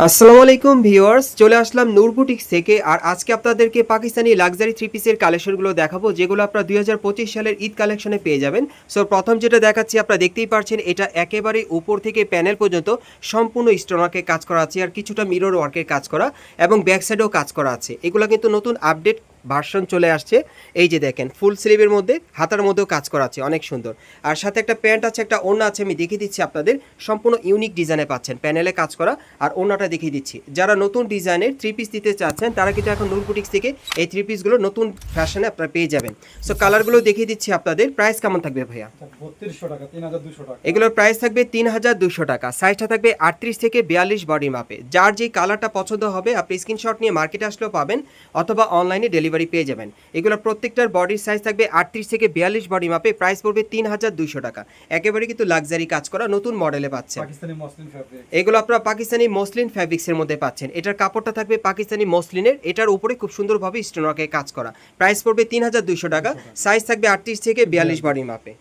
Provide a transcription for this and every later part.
আসসালামু আলাইকুম ভিউয়ার্স, চলে আসলাম নূর বুটিক্স থেকে। আর আজকে আপনাদেরকে পাকিস্তানি লাক্সারি থ্রি পিসের কালেকশনগুলো দেখাবো, যেগুলো আপনারা 2025 সালের ঈদ কালেকশনে পেয়ে যাবেন। সো প্রথম যেটা দেখাচ্ছি, আপনারা দেখতেই পাচ্ছেন, এটা একেবারে উপর থেকে প্যানেল পর্যন্ত সম্পূর্ণ স্টোনওয়ার্কের কাজ করা আছে, আর কিছুটা মিরর ওয়ার্কের কাজ করা এবং ব্যাক সাইডেও কাজ করা আছে। এগুলো কিন্তু নতুন আপডেট ভার্সন চলে আসছে। এই যে দেখেন, ফুল স্লিভের মধ্যে হাতার মধ্যেও কাজ করা আছে, অনেক সুন্দর। আর সাথে একটা প্যান্ট আছে, একটা ওড়না আছে, আমি দেখিয়ে দিচ্ছি আপনাদের। সম্পূর্ণ ইউনিক ডিজাইনে পাচ্ছেন, প্যানেলে কাজ করা। আর ওড়নাটা দেখিয়ে দিচ্ছি। যারা নতুন ডিজাইনের থ্রি পিস দিতে চাচ্ছেন, তারা কিন্তু এখন নূর বুটিক্স থেকে এই থ্রি পিসগুলো নতুন ফ্যাশনে আপনারা পেয়ে যাবেন। সো কালারগুলো দেখিয়ে দিচ্ছি আপনাদের। প্রাইস কেমন থাকবে ভাইয়া? 3200 টাকা, 3200 টাকা। এগুলোর প্রাইস থাকবে 3200 টাকা। সাইজটা থাকবে 38 থেকে 42 বডি মাপে। যার যেই কালারটা পছন্দ হবে আপনি স্ক্রিনশট নিয়ে মার্কেটে আসলেও পাবেন, অথবা অনলাইনে ডেলিভারি পেয়ে যাবেন। এগুলো প্রত্যেকটার বডির সাইজ থাকবে 38 থেকে 42 বডি মাপে। প্রাইস পড়বে 3200 টাকা। একেবারে কিন্তু লাক্সারি কাজ করা নতুন মডেলে পাচ্ছেন। Pakistani muslin fabric. এগুলো আপনারা পাকিস্তানি মসলিন ফ্যাব্রিক্সের মধ্যে পাচ্ছেন। এটার কাপড়টা থাকবে পাকিস্তানি মসলিনের, এটার উপরে খুব সুন্দরভাবে স্টোনওয়ার্কে কাজ করা। প্রাইস পড়বে 3200 টাকা। সাইজ থাকবে 38 থেকে 42 বডি মাপে।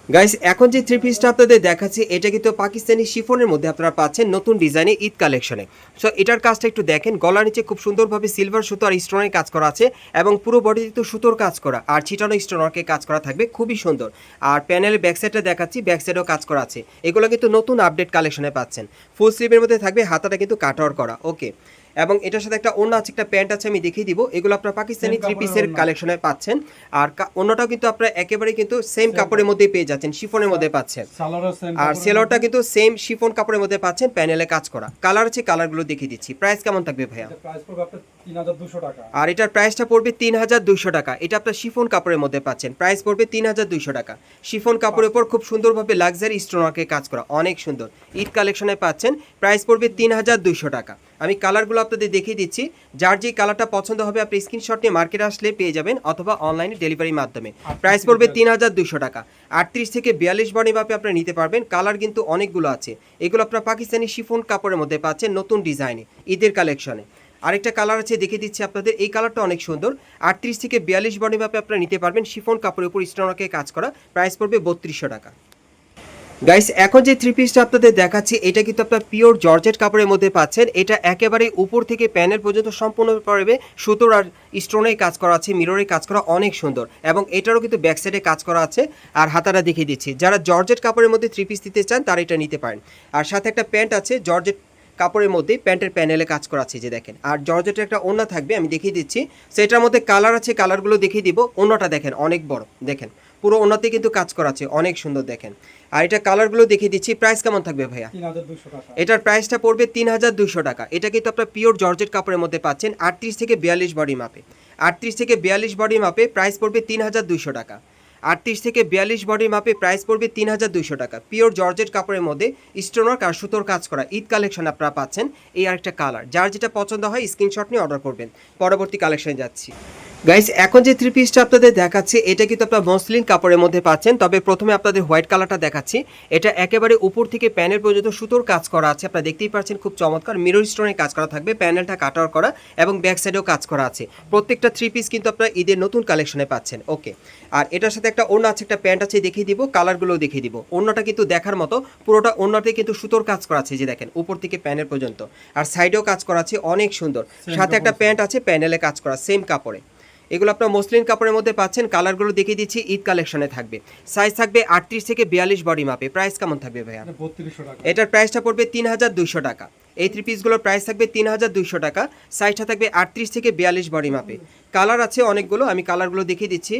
গাইস, এখন যে থ্রি পিসটা আপনাদের দেখাচ্ছি, এটা কিন্তু পাকিস্তানি শিফনের মধ্যে আপনারা পাচ্ছেন নতুন ডিজাইনে ঈদ কালেকশনে। সো এটার কাজটা একটু দেখেন, গলার নিচে খুব সুন্দরভাবে সিলভার সুতো আর স্টোনের কাজ করা আছে, এবং পুরো বডিতে কিন্তু সুতোর কাজ করা আর ছিটানো স্টোনওয়ার্কে কাজ করা থাকবে, খুবই সুন্দর। আর প্যানেলের ব্যাক সাইডটা দেখাচ্ছি, ব্যাক সাইডেও কাজ করা আছে। এগুলো কিন্তু নতুন আপডেট কালেকশনে পাচ্ছেন। ফুল স্লিভের মধ্যে থাকবে, হাতাটা কিন্তু কাটওয়ার করা, ওকে। এবং এটার সাথে একটা ওড়না আছে, একটা প্যান্ট আছে, আমি দেখিয়ে দিব। এগুলো আপনার পাকিস্তানি থ্রি পিসের কালেকশনে পাচ্ছেন। আর ওড়নাটাও কিন্তু আপনারা একেবারে কিন্তু সেম কাপড়ের মধ্যে পেয়ে যাচ্ছেন, শিফনের মধ্যে পাচ্ছেন। আর সেলোয়ারটা কিন্তু সেম শিফন কাপড়ের মধ্যে পাচ্ছেন, প্যানেলে কাজ করা। কালার আছে, কালারগুলো দেখিয়ে দিচ্ছি। প্রাইস কেমন থাকবে ভাইয়া? প্রাইস পড়বে আপনার 3200 টাকা। আর এটার প্রাইসটা পড়বে 3200 টাকা। এটা আপনার শিফন কাপড়ের মধ্যে পাচ্ছেন। প্রাইস পড়বে 3200 টাকা। শিফন কাপড়ের উপর খুব সুন্দরভাবে লাক্সারি স্টোনওয়ার্কে কাজ করা, অনেক সুন্দর। ঈদ কালেকশনে পাচ্ছেন। প্রাইস পড়বে 3200 টাকা। আমি কালারগুলো আপনাদের দেখিয়ে দিচ্ছি। যার যে কালারটা পছন্দ হবে আপনি স্ক্রিনশট নিয়ে মার্কেটে আসলে পেয়ে যাবেন, অথবা অনলাইনে ডেলিভারির মাধ্যমে। প্রাইস পড়বে 3200 টাকা। 38 থেকে 42 বডি মাপে আপনারা নিতে পারবেন। কালার কিন্তু অনেকগুলো আছে। এগুলো আপনারা পাকিস্তানি শিফন কাপড়ের মধ্যে পাচ্ছেন নতুন ডিজাইনে ঈদের কালেকশনে। আরেকটা কালার আছে, দেখিয়ে দিচ্ছি আপনাদের। এই কালারটা অনেক সুন্দর। 38 থেকে 42 বডি মাপে আপনারা নিতে পারবেন, শিফন কাপড়ের উপর স্টোনওয়ার্কে কাজ করা। প্রাইস পড়বে 3200 টাকা। গাইস, এখন যে থ্রি পিসটা আপনাদের দেখাচ্ছি, এটা কিন্তু আপনার পিওর জর্জেট কাপড়ের মধ্যে পাচ্ছেন। এটা একেবারে উপর থেকে প্যানেল পর্যন্ত সম্পূর্ণভাবে সুতোর আর স্টোনের কাজ করা আছে, মিররের কাজ করা, অনেক সুন্দর। এবং এটারও কিন্তু ব্যাক সাইডে কাজ করা আছে। আর হাতাটা দেখিয়ে দিচ্ছি। যারা জর্জেট কাপড়ের মধ্যে থ্রি পিস দিতে চান তারা এটা নিতে পারেন। আর সাথে একটা প্যান্ট আছে জর্জেট কাপড়ের মধ্যে, প্যান্টের প্যানেলে কাজ করা আছে, যে দেখেন। আর জর্জেটের একটা ওড়না থাকবে, আমি দেখিয়ে দিচ্ছি। সেটার মধ্যে কালার আছে, কালারগুলো দেখিয়ে দিব। ওড়নাটা দেখেন, অনেক বড়, দেখেন পুরো ওড়নাতে কিন্তু কাজ করা আছে, অনেক সুন্দর, দেখেন। আর এটা কালারগুলো দেখিয়ে দিচ্ছি। প্রাইস কেমন থাকবে ভাইয়া? 3200 টাকা। এটার প্রাইসটা পড়বে 3200 টাকা। এটা কিন্তু আপনার পিওর জর্জেট কাপড়ের মধ্যে পাচ্ছেন, 38 থেকে 42 বডি মাপে। 38 থেকে 42 বডি মাপে প্রাইস পড়বে 3200 টাকা। 38 থেকে 42 বডি মাপে প্রাইস পড়বে 3200 টাকা। পিওর জর্জেট কাপড়ের মধ্যে স্টোনওয়ার্ক আর সুতোর কাজ করা ঈদ কালেকশন আপনারা পাচ্ছেন। এই আরেকটা কালার, যার যেটা পছন্দ হয় স্ক্রিনশট নিয়ে অর্ডার করবেন। পরবর্তী কালেকশনে যাচ্ছি। গাইস, এখন যে থ্রি পিসটা আপনাদের দেখাচ্ছি, এটা কিন্তু আপনার মসলিন কাপড়ের মধ্যে পাচ্ছেন। তবে প্রথমে আপনাদের হোয়াইট কালারটা দেখাচ্ছি। এটা একেবারে উপর থেকে প্যানেল পর্যন্ত সুতোর কাজ করা আছে, আপনারা দেখতেই পাচ্ছেন, খুব চমৎকার। মিরর স্টোনের কাজ করা থাকবে, প্যানেলটা কাটার করা এবং ব্যাক সাইডেও কাজ করা আছে। প্রত্যেকটা থ্রি পিস কিন্তু আপনারা ঈদের নতুন কালেকশনে পাচ্ছেন, ওকে। আর এটার সাথে একটা ওড়না আছে, একটা প্যান্ট আছে, দেখিয়ে দিব। কালারগুলোও দেখিয়ে দিব। ওড়নাটা কিন্তু দেখার মতো, পুরোটা ওড়নাতে কিন্তু সুতোর কাজ করা আছে, যে দেখেন, উপর থেকে প্যানেল পর্যন্ত। আর সাইডেও কাজ করা আছে, অনেক সুন্দর। সাথে একটা প্যান্ট আছে, প্যানেলে কাজ করা, সেম কাপড়ে। এগুলো আপনার মসলিন কাপড়ের মধ্যে পাচ্ছেন। কালারগুলো দেখিয়ে দিচ্ছি, ঈদ কালেকশনে থাকবে। সাইজ থাকবে 38 থেকে 42 বডি মাপে। প্রাইস কেমন থাকবে ভাইয়া? 3200 টাকা। এটার প্রাইসটা পড়বে 3200 টাকা। এই থ্রি পিসগুলোর প্রাইস থাকবে 3200 টাকা। সাইজটা থাকবে 38 থেকে 42 বডি মাপে। কালার আছে অনেকগুলো, আমি কালারগুলো দেখিয়ে দিচ্ছি।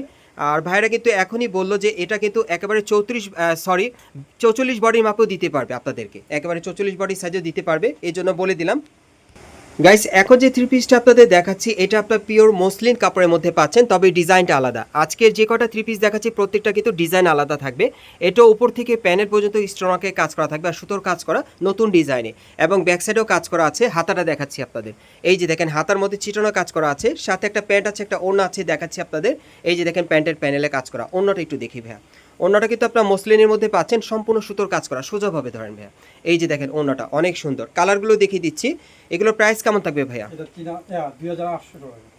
আর ভাইরা কিন্তু এখনই বললো যে এটা কিন্তু একেবারে 44 বডি মাপেও দিতে পারবে আপনাদেরকে, একেবারে 44 বডি সাইজেও দিতে পারবে, এই জন্য বলে দিলাম। গাইস, এখন যে থ্রি পিসটা আপনাদের দেখাচ্ছি, এটা আপনার পিওর মসলিন কাপড়ের মধ্যে পাচ্ছেন, তবে ডিজাইনটা আলাদা। আজকের যে কটা থ্রি পিস দেখাচ্ছি প্রত্যেকটা কিন্তু ডিজাইন আলাদা থাকবে। এটা উপর থেকে প্যানেল পর্যন্ত স্টোনওয়ার্কে কাজ করা থাকবে, আর সুতোর কাজ করা নতুন ডিজাইনে, এবং ব্যাক সাইডেও কাজ করা আছে। হাতাটা দেখাচ্ছি আপনাদের। এই যে দেখেন, হাতার মধ্যে ছিটানো কাজ করা আছে, সাথে একটা প্যান্ট আছে, একটা ওড়না আছে, দেখাচ্ছি আপনাদের। এই যে দেখেন, প্যান্টের প্যানেলে কাজ করা। ওড়নাটা একটু দেখি ভাইয়া। ওড়নাটা কিন্তু আপনার মসলিনের মধ্যে পাচ্ছেন, সম্পূর্ণ সুতোর কাজ করা, সোজাভাবে ধরেন ভাইয়া। এই যে দেখেন, ওড়নাটা অনেক সুন্দর। কালারগুলো দেখিয়ে দিচ্ছি। এগুলোর প্রাইস কেমন থাকবে ভাইয়া? এটা 2800 টাকা।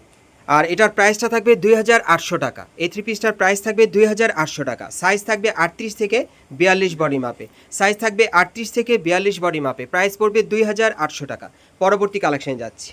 আর এটার প্রাইসটা থাকবে 2800 টাকা। এই থ্রি পিসটার প্রাইস থাকবে 2800 টাকা। সাইজ থাকবে 38 থেকে 42 বডি মাপে। সাইজ থাকবে 38 থেকে 42 বডি মাপে। প্রাইস পড়বে 2800 টাকা। পরবর্তী কালেকশন যাচ্ছি।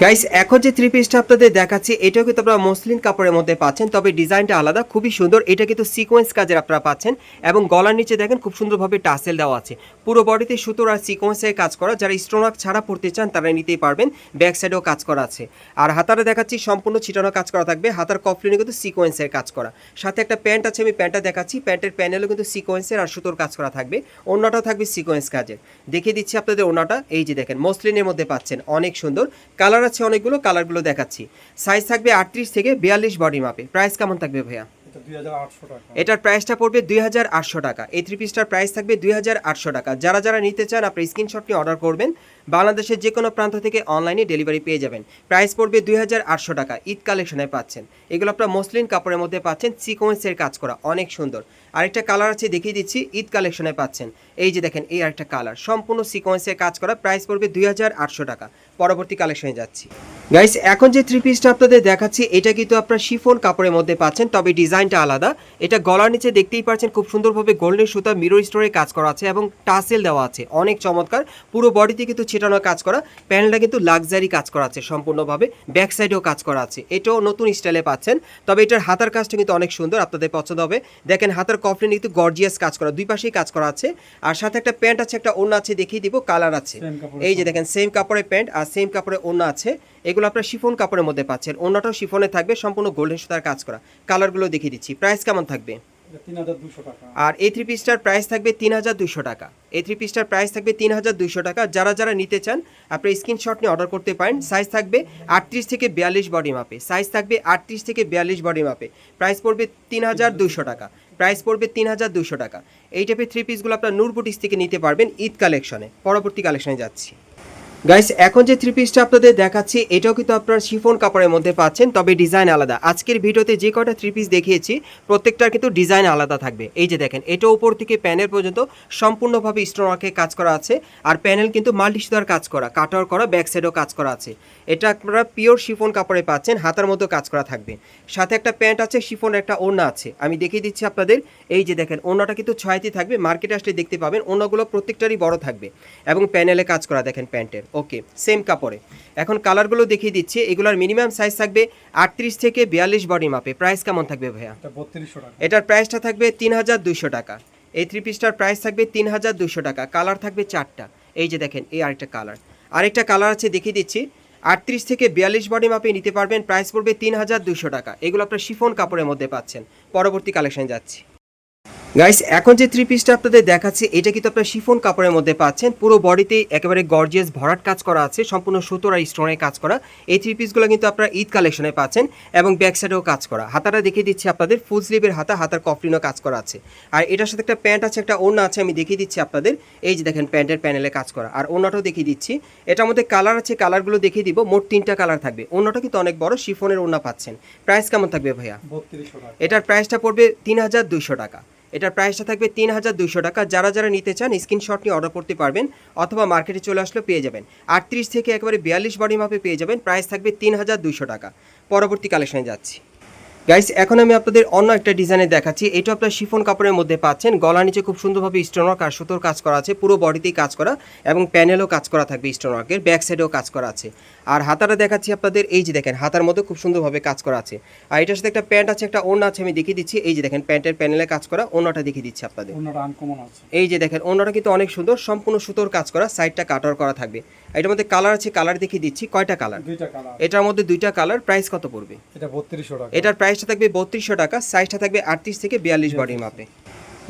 গাইস, এখন যে থ্রি পিসটা আপনাদের দেখাচ্ছি এটাও কিন্তু আপনারা মসলিন কাপড়ের মধ্যে পাচ্ছেন, তবে ডিজাইনটা আলাদা, খুবই সুন্দর। এটা কিন্তু সিকোয়েন্স কাজের আপনারা পাচ্ছেন এবং গলার নিচে দেখেন খুব সুন্দরভাবে টাসেল দেওয়া আছে। পুরো বডিতে সুতোর আর সিকোয়েন্সের কাজ করা। যারা স্টোনওয়ার্ক ছাড়া পড়তে চান তারা নিতেই পারবেন। ব্যাক সাইডেও কাজ করা আছে। আর হাতারে দেখাচ্ছি সম্পূর্ণ ছিটানো কাজ করা থাকবে। হাতার কফলিনে কিন্তু সিকোয়েন্সের কাজ করা। সাথে একটা প্যান্ট আছে, আমি প্যান্টটা দেখাচ্ছি। প্যান্টের প্যানেলও কিন্তু সিকোয়েন্সের আর সুতোর কাজ করা থাকবে। ওড়নাটাও থাকবে সিকোয়েন্স কাজের। দেখিয়ে দিচ্ছি আপনাদের ওড়নাটা। এই যে দেখেন মসলিনের মধ্যে পাচ্ছেন, অনেক সুন্দর। কালার আছে অনেকগুলো, কালারগুলো দেখাচ্ছি। সাইজ থাকবে 38 থেকে 42 বডি মাপে। প্রাইস কেমন থাকবে ভাইয়া? এটা 2800 টাকা। এটার প্রাইসটা পড়বে 2800 টাকা। এই থ্রি পিসটার প্রাইস থাকবে 2800 টাকা। যারা যারা নিতে চান আপনার স্ক্রিনশট নিয়ে অর্ডার করবেন। বাংলাদেশের যে কোনো প্রান্ত থেকে অনলাইনে ডেলিভারি পেয়ে যাবেন। প্রাইস পড়বে 2800 টাকা। ঈদ কালেকশনে পাচ্ছেন। এগুলো আপনার মসলিন কাপড়ের মধ্যে পাচ্ছেন, সিকোয়েন্সের কাজ করা, অনেক সুন্দর। আরেকটা কালার আছে, দেখিয়ে দিচ্ছি। ঈদ কালেকশনে পাচ্ছেন। এই যে দেখেন, এই আরেকটা কালার সম্পূর্ণ সিকোয়েন্সের কাজ করা। প্রাইস পড়বে 2800 টাকা। পরবর্তী কালেকশনে যাচ্ছি। গাইস, এখন যে থ্রি পিসটা আপনাদের দেখাচ্ছি এটা কিন্তু আপনার শিফন কাপড়ের মধ্যে পাচ্ছেন, তবে ডিজাইনটা আলাদা। এটা গলার নিচে দেখতেই পাচ্ছেন খুব সুন্দরভাবে গোল্ডেন সুতা মিরর স্টোরে কাজ করা আছে এবং টাসেল দেওয়া আছে, অনেক চমৎকার। পুরো বডিতে কিন্তু ছিটানো কাজ করা। প্যানেলটা কিন্তু লাক্সারি কাজ করা আছে সম্পূর্ণভাবে। ব্যাক সাইডেও কাজ করা আছে। এটাও নতুন স্টাইলে পাচ্ছেন, তবে এটার হাতার কাজটা কিন্তু অনেক সুন্দর, আপনাদের পছন্দ হবে। দেখেন হাতার কফলিনে কিন্তু গর্জিয়াস কাজ করা, দুই পাশেই কাজ করা আছে। আর সাথে একটা প্যান্ট আছে, একটা ওড়না আছে, দেখিয়ে দিব। কালার আছে, এই যে দেখেন সেম কাপড়ের প্যান্ট আর সেম কাপড়ের ওড়না আছে। এগুলো আপনার শিফন কাপড়ের মধ্যে পাচ্ছেন। ওড়নাটাও শিফনে থাকবে, সম্পূর্ণ গোল্ডেন সুতার কাজ করা। কালারগুলো দেখিয়ে দিচ্ছি। প্রাইস কেমন থাকবে? এটা 3200 টাকা। আর এই থ্রি পিসটার প্রাইস থাকবে 3200 টাকা। এই থ্রি পিসটার প্রাইস থাকবে 3200 টাকা। যারা যারা নিতে চান আপনি স্ক্রিনশট নিয়ে অর্ডার করতে পারেন। সাইজ থাকবে 38 থেকে 42 বডি মাপে। সাইজ থাকবে 38 থেকে 42 বডি মাপে। প্রাইস পড়বে 3200 টাকা। প্রাইস পড়বে 3200 টাকা। এই টাইপের থ্রি পিসগুলো আপনার নূর বুটিক্স থেকে নিতে পারবেন ঈদ কালেকশনে। পরবর্তী কালেকশনে যাচ্ছি। গাইস, এখন যে থ্রি পিসটা আপনাদের দেখাচ্ছি এটাও কিন্তু আপনার শিফন কাপড়ের মধ্যে পাচ্ছেন, তবে ডিজাইন আলাদা। আজকের ভিডিওতে যে কয়টা থ্রি পিস দেখিয়েছি প্রত্যেকটার কিন্তু ডিজাইন আলাদা থাকবে। এই যে দেখেন, এটা উপর থেকে প্যানেল পর্যন্ত সম্পূর্ণভাবে স্টোনওয়ার্কে কাজ করা আছে। আর প্যানেল কিন্তু মাল্টি সুতার কাজ করা, কাটার করা, ব্যাক সাইডেও কাজ করা আছে। এটা আপনারা পিওর শিফন কাপড়ে পাচ্ছেন, হাতার মতো কাজ করা থাকবে। সাথে একটা প্যান্ট আছে, শিফনের একটা ওড়না আছে। আমি দেখিয়ে দিচ্ছি আপনাদের। এই যে দেখেন, ওড়নাটা কিন্তু 6টি থাকবে। মার্কেটে আসলে দেখতে পাবেন ওড়নাগুলো প্রত্যেকটারই বড় থাকবে এবং প্যানেলে কাজ করা দেখেন প্যান্টের। ওকে, সেম কাপড়ে। এখন কালারগুলো দেখিয়ে দিচ্ছি। এগুলোর মিনিমাম সাইজ থাকবে 38 থেকে 42 বডি মাপে। প্রাইস কেমন থাকবে ভাইয়া? এটা 3200 টাকা। এটার প্রাইসটা থাকবে 3200 টাকা। এই থ্রি পিসটার প্রাইস থাকবে 3200 টাকা। কালার থাকবে 4টা। এই যে দেখেন, এই আরেকটা কালার। আরেকটা কালার আছে, দেখিয়ে দিচ্ছি। 38 থেকে 42 বডি মাপে নিতে পারবেন। প্রাইস পড়বে 3200 টাকা। এগুলো আপনার শিফন কাপড়ের মধ্যে পাচ্ছেন। পরবর্তী কালেকশন যাচ্ছি। গাইস, এখন যে থ্রি পিসটা আপনাদের দেখাচ্ছি এটা কিন্তু আপনার শিফন কাপড়ের মধ্যে পাচ্ছেন। পুরো বডিতে একেবারে গর্জিয়াস ভরাট কাজ করা আছে, সম্পূর্ণ সুতোর আর স্টোনের কাজ করা। এই থ্রি পিসগুলো কিন্তু আপনারা ঈদ কালেকশনে পাচ্ছেন এবং ব্যাক সাইডেও কাজ করা। হাতাটা দেখিয়ে দিচ্ছি আপনাদের, ফুল স্লিভের হাতা, হাতার কফলিনও কাজ করা আছে। আর এটার সাথে একটা প্যান্ট আছে, একটা ওড়না আছে, আমি দেখিয়ে দিচ্ছি আপনাদের। এই যে দেখেন প্যান্টের প্যানেলে কাজ করা। আর ওড়নাটাও দেখিয়ে দিচ্ছি। এটার মধ্যে কালার আছে, কালারগুলো দেখিয়ে দিব। মোট 3টা কালার থাকবে। ওড়নাটা কিন্তু অনেক বড়, শিফনের ওড়না পাচ্ছেন। প্রাইস কেমন থাকবে ভাইয়া? 3200 টাকা। এটার প্রাইসটা পড়বে 3200 টাকা। এটার প্রাইসটা থাকবে 3200 টাকা। যারা যারা নিতে চান স্ক্রিনশট নিয়ে অর্ডার করতে পারবেন, অথবা মার্কেটে চলে আসলে পেয়ে যাবেন। 38 থেকে একেবারে 42 বডি মাপে পেয়ে যাবেন। প্রাইস থাকবে 3200 টাকা। পরবর্তী কালেকশনে যাচ্ছি। গাইস, এখন আমি আপনাদের অন্য একটা ডিজাইনে দেখাচ্ছি। এটা আপনার শিফন কাপড়ের মধ্যে পাচ্ছেন। গলার নিচে খুব সুন্দরভাবে স্টোনওয়ার্ক আর সুতোর কাজ করা আছে। পুরো বডিতেই কাজ করা এবং প্যানেলও কাজ করা থাকবে স্টোনওয়ার্কের। ব্যাক সাইডেও কাজ করা আছে। আর হাতাটা দেখাচ্ছি আপনাদের। এই যে দেখেন, হাতার মধ্যে খুব সুন্দরভাবে কাজ করা আছে। আর এটার সাথে একটা প্যান্ট আছে, একটা ওড়না আছে, আমি দেখিয়ে দিচ্ছি। এই যে দেখেন প্যান্টের প্যানেলে কাজ করা। ওড়নাটা দেখিয়ে দিচ্ছি আপনাদের। ওড়নাটা আনকমন আছে। এই যে দেখেন, ওড়নাটা কিন্তু অনেক সুন্দর, সম্পূর্ণ সুতোর কাজ করা, সাইডটা কাটার করা থাকবে। এটার মধ্যে কালার আছে, কালার দেখিয়ে দিচ্ছি। কয়টা কালার? 2টা কালার। এটার মধ্যে 2টা কালার। প্রাইস কত পড়বে? এটা 3200 টাকা। এটার প্রাইসটা থাকবে 3200 টাকা। সাইজটা থাকবে 38 থেকে 42 বডি মাপে।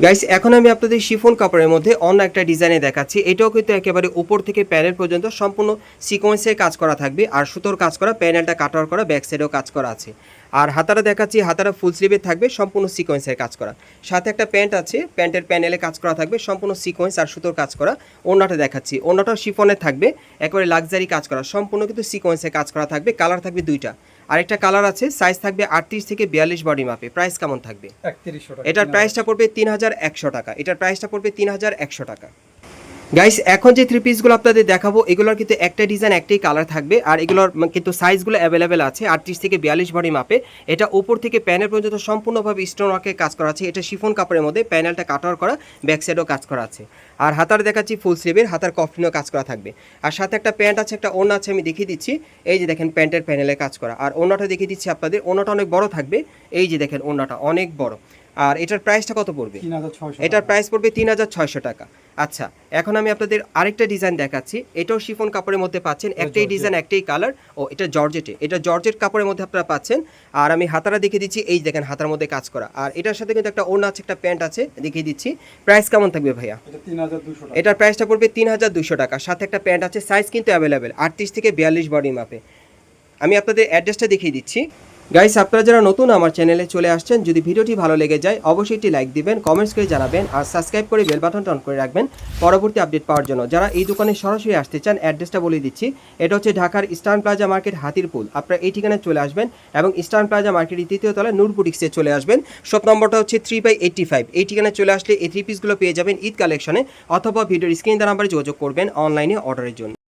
গাইস, এখন আমি আপনাদের শিফন কাপড়ের মধ্যে অন্য একটা ডিজাইনে দেখাচ্ছি। এটাও কিন্তু একেবারে উপর থেকে প্যানেল পর্যন্ত সম্পূর্ণ সিকোয়েন্সের কাজ করা থাকবে আর সুতোর কাজ করা, প্যানেলটা কাটার করা, ব্যাক সাইডেও কাজ করা আছে। আর হাতারা দেখাচ্ছি, হাতারা ফুল স্লিভে থাকবে, সম্পূর্ণ সিকোয়েন্সের কাজ করা। সাথে একটা প্যান্ট আছে, প্যান্টের প্যানেলে কাজ করা থাকবে, সম্পূর্ণ সিকোয়েন্স আর সুতোর কাজ করা। ওড়নাটা দেখাচ্ছি, ওড়নাটাও শিফনের থাকবে, একেবারে লাক্সারি কাজ করা, সম্পূর্ণ কিন্তু সিকোয়েন্সের কাজ করা থাকবে। কালার থাকবে 2টা। আরেকটা কালার আছে, সাইজ থাকবে 38 থেকে 42 বডি মাপে। প্রাইস কেমন থাকবে? 3100 টাকা। এটার প্রাইসটা পড়বে 3100 টাকা। এটার প্রাইসটা পড়বে 3100 টাকা। গাইস এখন যে থ্রি পিসগুলো আপনাদের দেখাবো এগুলোর কিন্তু একটা ডিজাইন একটাই কালার থাকবে, আর এগুলোর কিন্তু সাইজগুলো অ্যাভেলেবেল আছে 38 থেকে 42 বডি মাপে। এটা উপর থেকে প্যানেল পর্যন্ত সম্পূর্ণভাবে স্টোন ওয়ার্কের কাজ করা আছে। এটা শিফন কাপড়ের মধ্যে প্যানেলটা কাটার করা, ব্যাক সাইডও কাজ করা আছে। আর হাতার দেখাচ্ছি ফুল স্লিভের, হাতার কফলিনও কাজ করা থাকবে। আর সাথে একটা প্যান্ট আছে, একটা ওড়না আছে, আমি দেখিয়ে দিচ্ছি। এই যে দেখেন প্যান্টের প্যানেলে কাজ করা। আর ওড়নাটা দেখিয়ে দিচ্ছি আপনাদের, ওড়নাটা অনেক বড় থাকবে। এই যে দেখেন ওড়নাটা অনেক বড়। আর এটার প্রাইসটা কত পড়বে? 3600 এটার প্রাইস পড়বে 3600 টাকা। আচ্ছা, এখন আমি আপনাদের আরেকটা ডিজাইন দেখাচ্ছি। এটাও শিফন কাপড়ের মধ্যে পাচ্ছেন, একটাই ডিজাইন একটাই কালার। ও এটা জর্জেটে, এটা জর্জেট কাপড়ের মধ্যে আপনারা পাচ্ছেন। আর আমি হাতারা দেখিয়ে দিচ্ছি, এই দেখেন হাতার মধ্যে কাজ করা। আর এটার সাথে কিন্তু একটা ওড়না আছে, একটা প্যান্ট আছে, দেখিয়ে দিচ্ছি। প্রাইস কেমন থাকবে ভাইয়া? এটা 3200 টাকা। এটার প্রাইসটা পড়বে 3200 টাকা। সাথে একটা প্যান্ট আছে, সাইজ কিন্তু অ্যাভেলেবেল 38 থেকে 42 বডি মাপে। আমি আপনাদের অ্যাড্রেসটা দেখিয়ে দিচ্ছি। গাইস, আপনারা যারা নতুন আমার চ্যানেলে চলে আসছেন, যদি ভিডিওটি ভালো লেগে যায় অবশ্যই একটি লাইক দিবেন, কমেন্টস করে জানাবেন, আর সাবস্ক্রাইব করে বেল বাটনটা অন করে রাখবেন পরবর্তী আপডেট পাওয়ার জন্য। যারা এই দোকানে সরাসরি আসতে চান অ্যাড্রেসটা বলে দিচ্ছি। এটা হচ্ছে ঢাকার ইস্টার্ন প্লাজা মার্কেট, হাতিরপুল। আপনারা এই ঠিকানায় চলে আসবেন এবং ইস্টার্ন প্লাজা মার্কেটের দ্বিতীয় তলায় নূর বুটিক্সে চলে আসবেন। শপ নম্বরটা হচ্ছে 3/85। এই ঠিকানায় চলে আসলে এই থ্রি পিসগুলো পেয়ে যাবেন ঈদ কালেকশনে, অথবা ভিডিওর স্ক্রিন নাম্বারে যোগাযোগ করবেন অনলাইনে অর্ডারের জন্য।